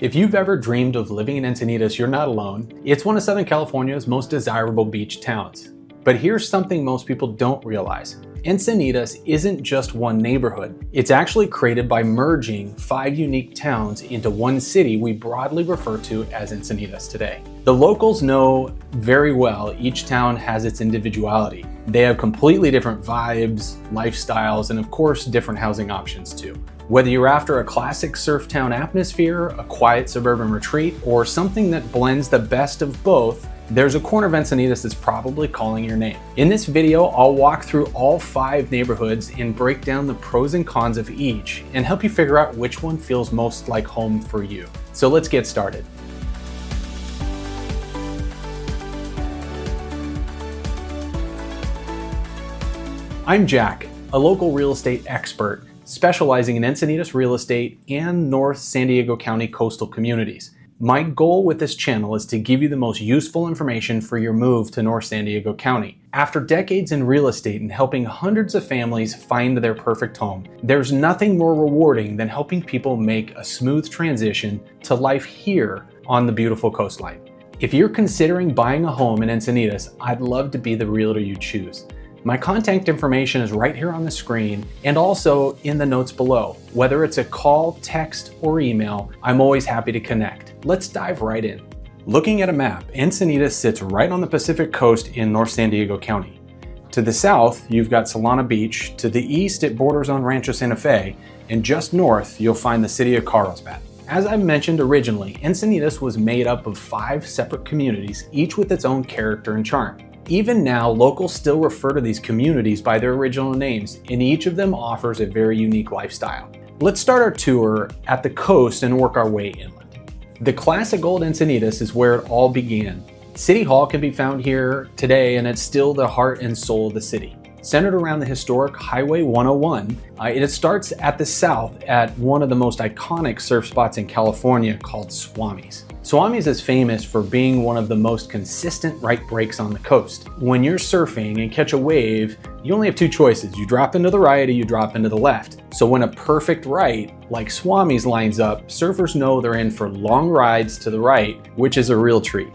If you've ever dreamed of living in Encinitas, you're not alone. It's one of Southern California's most desirable beach towns. But here's something most people don't realize. Encinitas isn't just one neighborhood. It's actually created by merging 5 unique towns into one city we broadly refer to as Encinitas today. The locals know very well each town has its individuality. They have completely different vibes, lifestyles, and of course, different housing options too. Whether you're after a classic surf town atmosphere, a quiet suburban retreat, or something that blends the best of both, there's a corner of Encinitas that's probably calling your name. In this video, I'll walk through all 5 neighborhoods and break down the pros and cons of each and help you figure out which one feels most like home for you. So let's get started. I'm Jack, a local real estate expert specializing in Encinitas real estate and North San Diego County coastal communities. My goal with this channel is to give you the most useful information for your move to North San Diego County. After decades in real estate and helping hundreds of families find their perfect home, there's nothing more rewarding than helping people make a smooth transition to life here on the beautiful coastline. If you're considering buying a home in Encinitas, I'd love to be the realtor you choose. My contact information is right here on the screen and also in the notes below. Whether it's a call, text, or email, I'm always happy to connect. Let's dive right in. Looking at a map, Encinitas sits right on the Pacific coast in North San Diego County. To the south, you've got Solana Beach. To the east, it borders on Rancho Santa Fe. And just north, you'll find the city of Carlsbad. As I mentioned originally, Encinitas was made up of 5 separate communities, each with its own character and charm. Even now, locals still refer to these communities by their original names, and each of them offers a very unique lifestyle. Let's start our tour at the coast and work our way inland. The classic Old Encinitas is where it all began. City Hall can be found here today, and it's still the heart and soul of the city. Centered around the historic Highway 101, it starts at the south at one of the most iconic surf spots in California called Swami's. Swami's is famous for being one of the most consistent right breaks on the coast. When you're surfing and catch a wave, you only have 2 choices. You drop into the right or you drop into the left. So when a perfect right, like Swami's, lines up, surfers know they're in for long rides to the right, which is a real treat.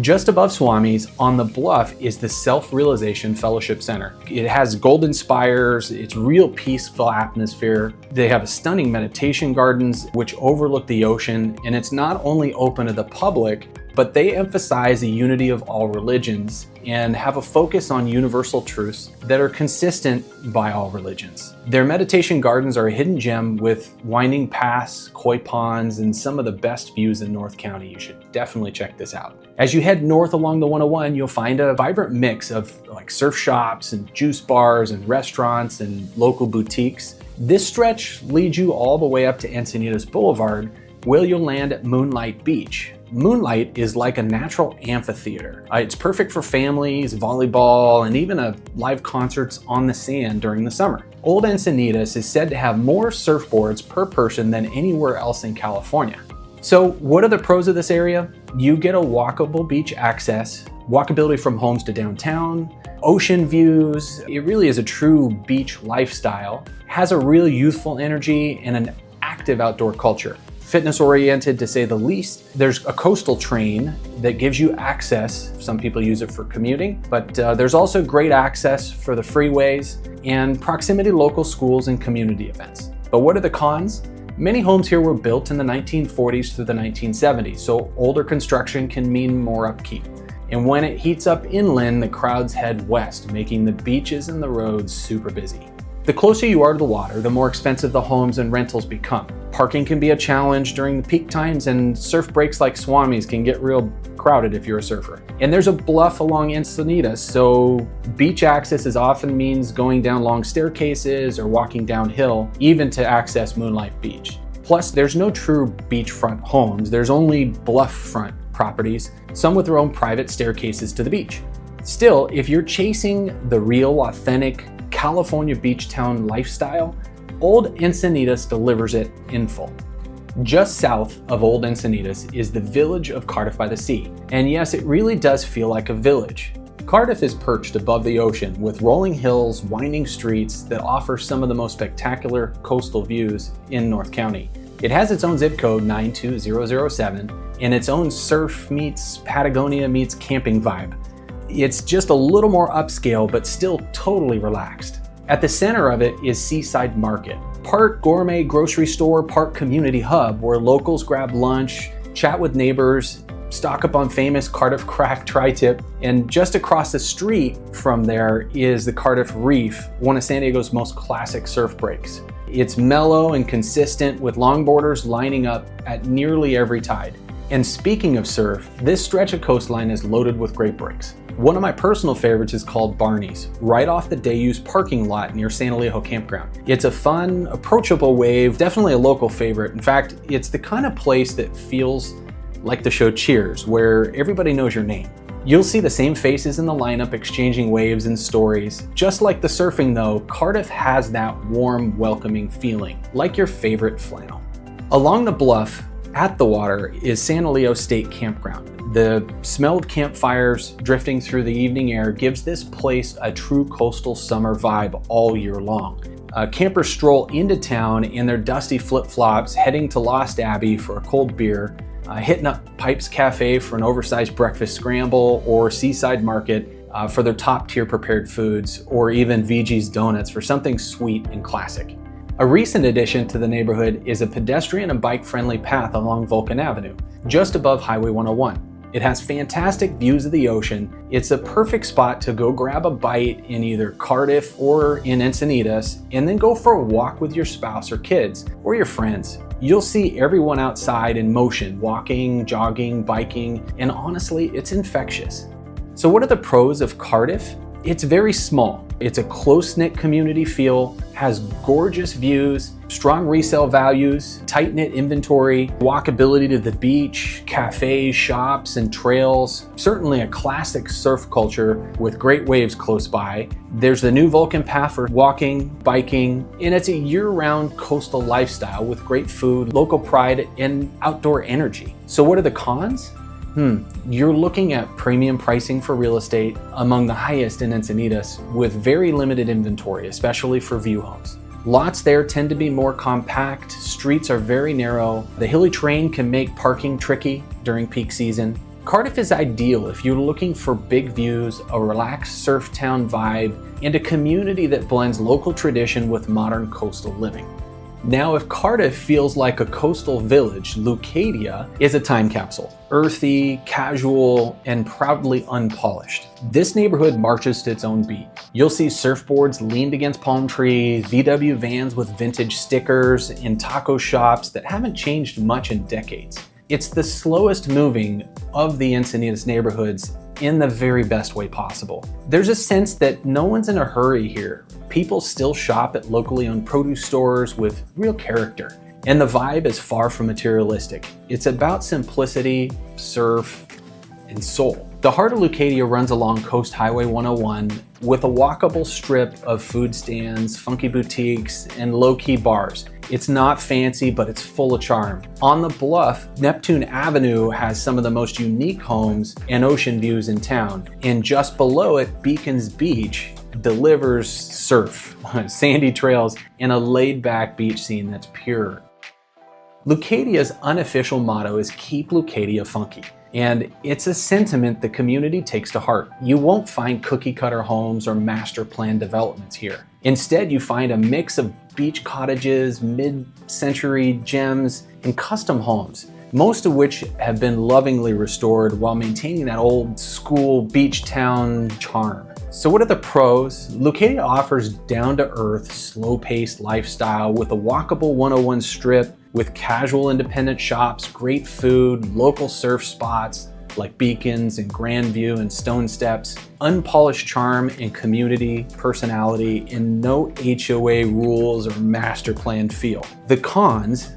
Just above Swami's, on the bluff, is the Self-Realization Fellowship Center. It has golden spires, it's real peaceful atmosphere. They have a stunning meditation gardens which overlook the ocean, and it's not only open to the public, but they emphasize the unity of all religions and have a focus on universal truths that are consistent by all religions. Their meditation gardens are a hidden gem with winding paths, koi ponds, and some of the best views in North County. You should definitely check this out. As you head north along the 101, you'll find a vibrant mix of surf shops and juice bars and restaurants and local boutiques. This stretch leads you all the way up to Encinitas Boulevard, where you'll land at Moonlight Beach. Moonlight is like a natural amphitheater. It's perfect for families, volleyball, and even live concerts on the sand during the summer. Old Encinitas is said to have more surfboards per person than anywhere else in California. So what are the pros of this area? You get a walkable beach access, walkability from homes to downtown, ocean views. It really is a true beach lifestyle, has a real youthful energy and an active outdoor culture. Fitness oriented to say the least. There's a coastal train that gives you access. Some people use it for commuting, but there's also great access for the freeways and proximity to local schools and community events. But what are the cons? Many homes here were built in the 1940s through the 1970s, so older construction can mean more upkeep. And when it heats up inland, the crowds head west, making the beaches and the roads super busy. The closer you are to the water, the more expensive the homes and rentals become. Parking can be a challenge during the peak times, and surf breaks like Swami's can get real crowded if you're a surfer. And there's a bluff along Encinitas, so beach access often means going down long staircases or walking downhill, even to access Moonlight Beach. Plus, there's no true beachfront homes. There's only bluff front properties, some with their own private staircases to the beach. Still, if you're chasing the real, authentic California beach town lifestyle, Old Encinitas delivers it in full. Just south of Old Encinitas is the village of Cardiff-by-the-Sea. And yes, it really does feel like a village. Cardiff is perched above the ocean with rolling hills, winding streets that offer some of the most spectacular coastal views in North County. It has its own zip code 92007 and its own surf meets Patagonia meets camping vibe. It's just a little more upscale, but still totally relaxed. At the center of it is Seaside Market, part gourmet grocery store, part community hub where locals grab lunch, chat with neighbors, stock up on famous Cardiff cracked tri-tip, and just across the street from there is the Cardiff Reef, one of San Diego's most classic surf breaks. It's mellow and consistent with longboarders lining up at nearly every tide. And speaking of surf, this stretch of coastline is loaded with great breaks. One of my personal favorites is called Barney's, right off the day-use parking lot near San Alejo Campground. It's a fun, approachable wave, definitely a local favorite. In fact, it's the kind of place that feels like the show Cheers, where everybody knows your name. You'll see the same faces in the lineup exchanging waves and stories. Just like the surfing though, Cardiff has that warm, welcoming feeling, like your favorite flannel. Along the bluff, at the water, is San Alejo State Campground. The smell of campfires drifting through the evening air gives this place a true coastal summer vibe all year long. Campers stroll into town in their dusty flip-flops, heading to Lost Abbey for a cold beer, hitting up Pipes Cafe for an oversized breakfast scramble, or Seaside Market for their top-tier prepared foods, or even VG's Donuts for something sweet and classic. A recent addition to the neighborhood is a pedestrian and bike-friendly path along Vulcan Avenue, just above Highway 101. It has fantastic views of the ocean. It's a perfect spot to go grab a bite in either Cardiff or in Encinitas, and then go for a walk with your spouse or kids, or your friends. You'll see everyone outside in motion, walking, jogging, biking, and honestly, it's infectious. So what are the pros of Cardiff? It's very small. It's a close-knit community feel, has gorgeous views, strong resale values, tight-knit inventory, walkability to the beach, cafes, shops, and trails. Certainly a classic surf culture with great waves close by. There's the new Vulcan path for walking, biking, and it's a year-round coastal lifestyle with great food, local pride, and outdoor energy. So what are the cons? You're looking at premium pricing for real estate, among the highest in Encinitas, with very limited inventory, especially for view homes. Lots there tend to be more compact, streets are very narrow, the hilly terrain can make parking tricky during peak season. Cardiff is ideal if you're looking for big views, a relaxed surf town vibe, and a community that blends local tradition with modern coastal living. Now, if Cardiff feels like a coastal village, Leucadia is a time capsule. Earthy, casual, and proudly unpolished. This neighborhood marches to its own beat. You'll see surfboards leaned against palm trees, VW vans with vintage stickers, and taco shops that haven't changed much in decades. It's the slowest moving of the Encinitas neighborhoods in the very best way possible. There's a sense that no one's in a hurry here. People still shop at locally owned produce stores with real character. And the vibe is far from materialistic. It's about simplicity, surf, and soul. The heart of Leucadia runs along Coast Highway 101 with a walkable strip of food stands, funky boutiques, and low-key bars. It's not fancy, but it's full of charm. On the bluff, Neptune Avenue has some of the most unique homes and ocean views in town. And just below it, Beacon's Beach delivers surf, sandy trails, and a laid-back beach scene that's pure. Leucadia's unofficial motto is "Keep Leucadia Funky." And it's a sentiment the community takes to heart. You won't find cookie-cutter homes or master plan developments here. Instead, you find a mix of beach cottages, mid-century gems, and custom homes, most of which have been lovingly restored while maintaining that old school beach town charm. So what are the pros? Leucadia offers down-to-earth, slow-paced lifestyle with a walkable 101 strip, with casual independent shops, great food, local surf spots like Beacons and Grandview and Stone Steps, unpolished charm and community personality, and no HOA rules or master plan feel. The cons: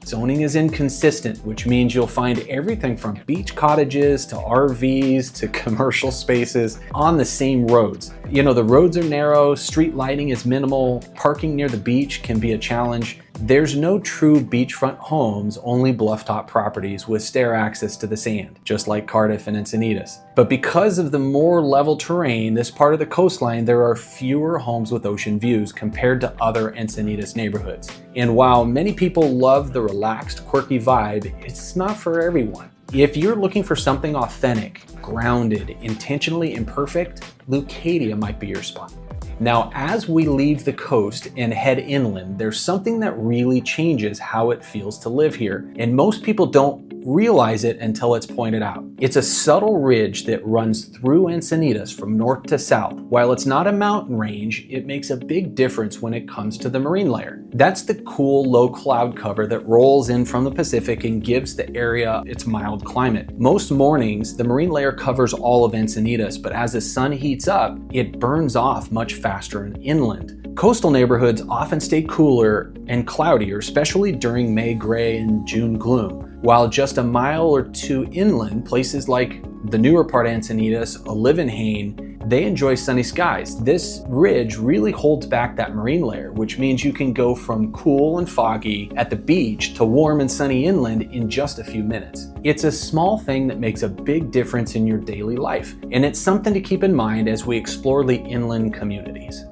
zoning is inconsistent, which means you'll find everything from beach cottages to RVs to commercial spaces on the same roads. You know, the roads are narrow, street lighting is minimal, parking near the beach can be a challenge, There's no true beachfront homes, only bluff-top properties with stair access to the sand, just like Cardiff and Encinitas. But because of the more level terrain, this part of the coastline, there are fewer homes with ocean views compared to other Encinitas neighborhoods. And while many people love the relaxed, quirky vibe, it's not for everyone. If you're looking for something authentic, grounded, intentionally imperfect, Leucadia might be your spot. Now, as we leave the coast and head inland, there's something that really changes how it feels to live here, and most people don't realize it until it's pointed out. It's a subtle ridge that runs through Encinitas from north to south. While it's not a mountain range, it makes a big difference when it comes to the marine layer. That's the cool low cloud cover that rolls in from the Pacific and gives the area its mild climate. Most mornings, the marine layer covers all of Encinitas, but as the sun heats up, it burns off much faster and inland. Coastal neighborhoods often stay cooler and cloudier, especially during May gray and June gloom. While just a mile or two inland, places like the newer part of Encinitas, Olivenhain, they enjoy sunny skies. This ridge really holds back that marine layer, which means you can go from cool and foggy at the beach to warm and sunny inland in just a few minutes. It's a small thing that makes a big difference in your daily life, and it's something to keep in mind as we explore the inland communities.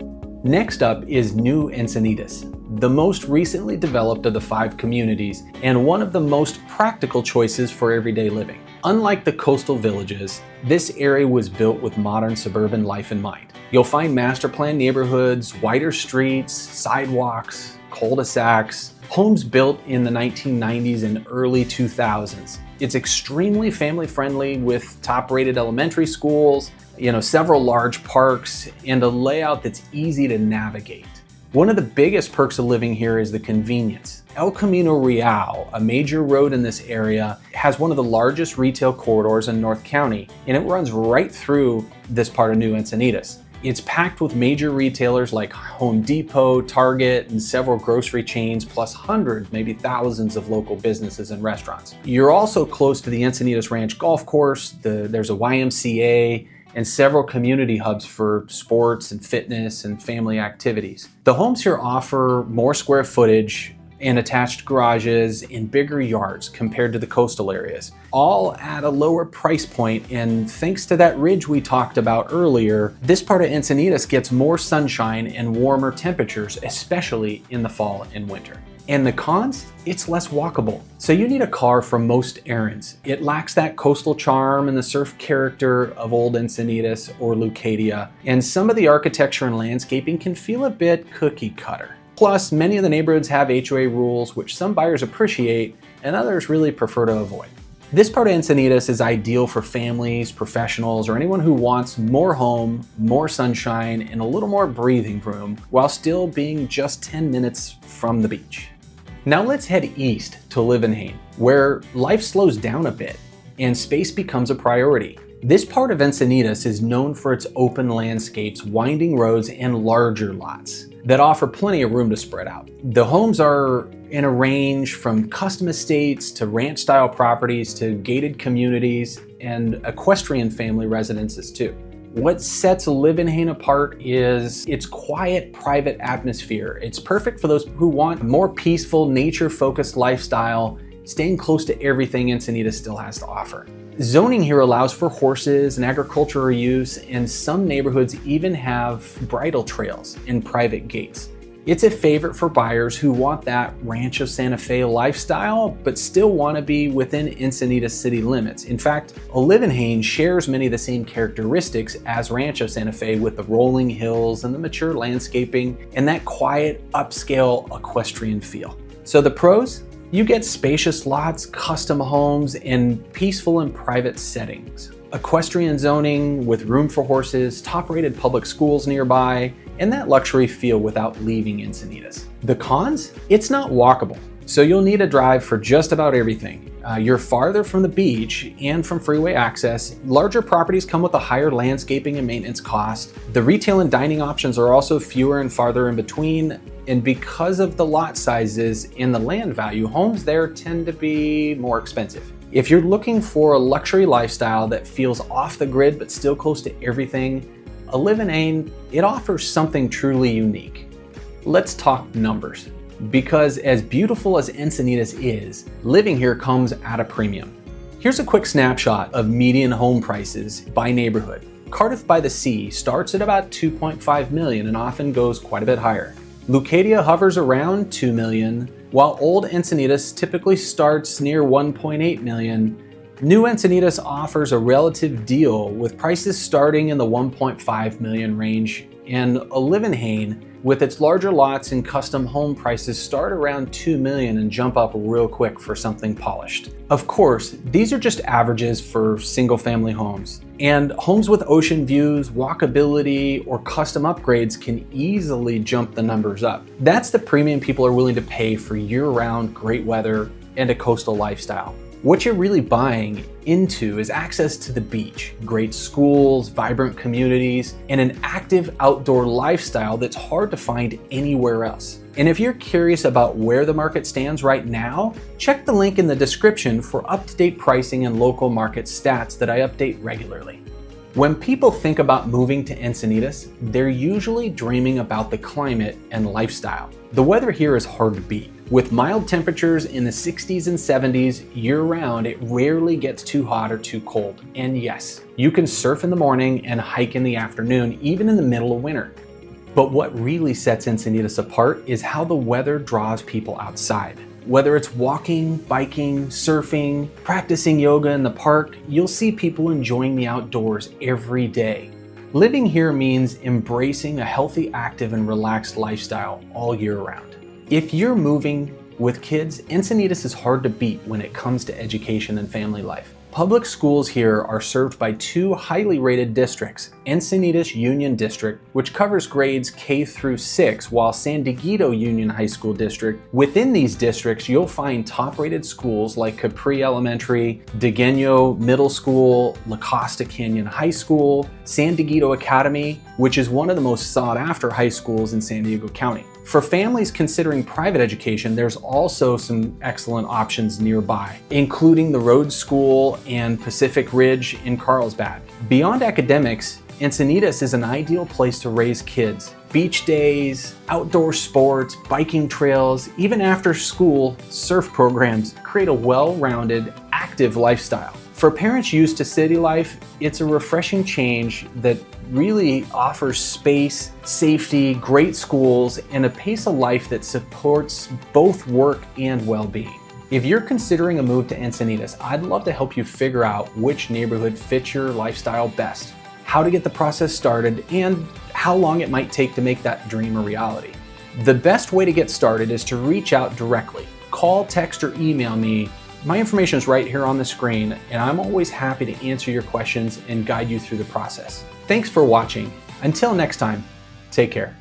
Next up is New Encinitas, the most recently developed of the 5 communities and one of the most practical choices for everyday living. Unlike the coastal villages, this area was built with modern suburban life in mind. You'll find master plan neighborhoods, wider streets, sidewalks, cul-de-sacs, homes built in the 1990s and early 2000s. It's extremely family friendly with top-rated elementary schools, several large parks, and a layout that's easy to navigate. One of the biggest perks of living here is the convenience. El Camino Real, a major road in this area, has one of the largest retail corridors in North County, and it runs right through this part of New Encinitas. It's packed with major retailers like Home Depot, Target, and several grocery chains, plus hundreds, maybe thousands of local businesses and restaurants. You're also close to the Encinitas Ranch Golf Course, there's a YMCA, and several community hubs for sports and fitness and family activities. The homes here offer more square footage and attached garages and bigger yards compared to the coastal areas, all at a lower price point. And thanks to that ridge we talked about earlier, this part of Encinitas gets more sunshine and warmer temperatures, especially in the fall and winter. And the cons? It's less walkable. So you need a car for most errands. It lacks that coastal charm and the surf character of Old Encinitas or Leucadia, and some of the architecture and landscaping can feel a bit cookie cutter. Plus, many of the neighborhoods have HOA rules, which some buyers appreciate and others really prefer to avoid. This part of Encinitas is ideal for families, professionals, or anyone who wants more home, more sunshine, and a little more breathing room while still being just 10 minutes from the beach. Now let's head east to Olivenhain, where life slows down a bit and space becomes a priority. This part of Encinitas is known for its open landscapes, winding roads, and larger lots that offer plenty of room to spread out. The homes are in a range from custom estates to ranch-style properties to gated communities and equestrian family residences too. What sets Olivenhain apart is its quiet, private atmosphere. It's perfect for those who want a more peaceful, nature-focused lifestyle, staying close to everything Encinitas still has to offer. Zoning here allows for horses and agricultural use, and some neighborhoods even have bridle trails and private gates. It's a favorite for buyers who want that Rancho Santa Fe lifestyle, but still want to be within Encinitas city limits. In fact, Olivenhain shares many of the same characteristics as Rancho Santa Fe, with the rolling hills and the mature landscaping and that quiet, upscale equestrian feel. So the pros? You get spacious lots, custom homes, and peaceful and private settings. Equestrian zoning with room for horses, top-rated public schools nearby, and that luxury feel without leaving Encinitas. The cons? It's not walkable, so you'll need a drive for just about everything. You're farther from the beach and from freeway access. Larger properties come with a higher landscaping and maintenance cost. The retail and dining options are also fewer and farther in between. And because of the lot sizes and the land value, homes there tend to be more expensive. If you're looking for a luxury lifestyle that feels off the grid but still close to everything, Olivenhain, it offers something truly unique. Let's talk numbers. because as beautiful as Encinitas is, living here comes at a premium. Here's a quick snapshot of median home prices by neighborhood. Cardiff-by-the-Sea starts at about 2.5 million and often goes quite a bit higher. Leucadia hovers around 2 million, while Old Encinitas typically starts near 1.8 million. New Encinitas offers a relative deal with prices starting in the 1.5 million range, and Olivenhain, with its larger lots and custom home prices, start around 2 million and jump up real quick for something polished. Of course, these are just averages for single family homes, and homes with ocean views, walkability, or custom upgrades can easily jump the numbers up. That's the premium people are willing to pay for year-round great weather and a coastal lifestyle. What you're really buying into is access to the beach, great schools, vibrant communities, and an active outdoor lifestyle that's hard to find anywhere else. And if you're curious about where the market stands right now, check the link in the description for up-to-date pricing and local market stats that I update regularly. When people think about moving to Encinitas, they're usually dreaming about the climate and lifestyle. The weather here is hard to beat. With mild temperatures in the 60s and 70s year-round, it rarely gets too hot or too cold. And yes, you can surf in the morning and hike in the afternoon, even in the middle of winter. But what really sets Encinitas apart is how the weather draws people outside. Whether it's walking, biking, surfing, practicing yoga in the park, you'll see people enjoying the outdoors every day. Living here means embracing a healthy, active, and relaxed lifestyle all year round. If you're moving with kids, Encinitas is hard to beat when it comes to education and family life. Public schools here are served by two highly rated districts, Encinitas Union District, which covers grades K through 6, while San Dieguito Union High School District. Within these districts, you'll find top-rated schools like Capri Elementary, Digueño Middle School, La Costa Canyon High School, San Dieguito Academy, which is one of the most sought-after high schools in San Diego County. For families considering private education, there's also some excellent options nearby, including the Rhodes School and Pacific Ridge in Carlsbad. Beyond academics, Encinitas is an ideal place to raise kids. Beach days, outdoor sports, biking trails, even after school surf programs create a well-rounded, active lifestyle. For parents used to city life, it's a refreshing change that really offers space, safety, great schools, and a pace of life that supports both work and well-being. If you're considering a move to Encinitas, I'd love to help you figure out which neighborhood fits your lifestyle best, how to get the process started, and how long it might take to make that dream a reality. The best way to get started is to reach out directly. Call, text, or email me. My information is right here on the screen, and I'm always happy to answer your questions and guide you through the process. Thanks for watching. Until next time, take care.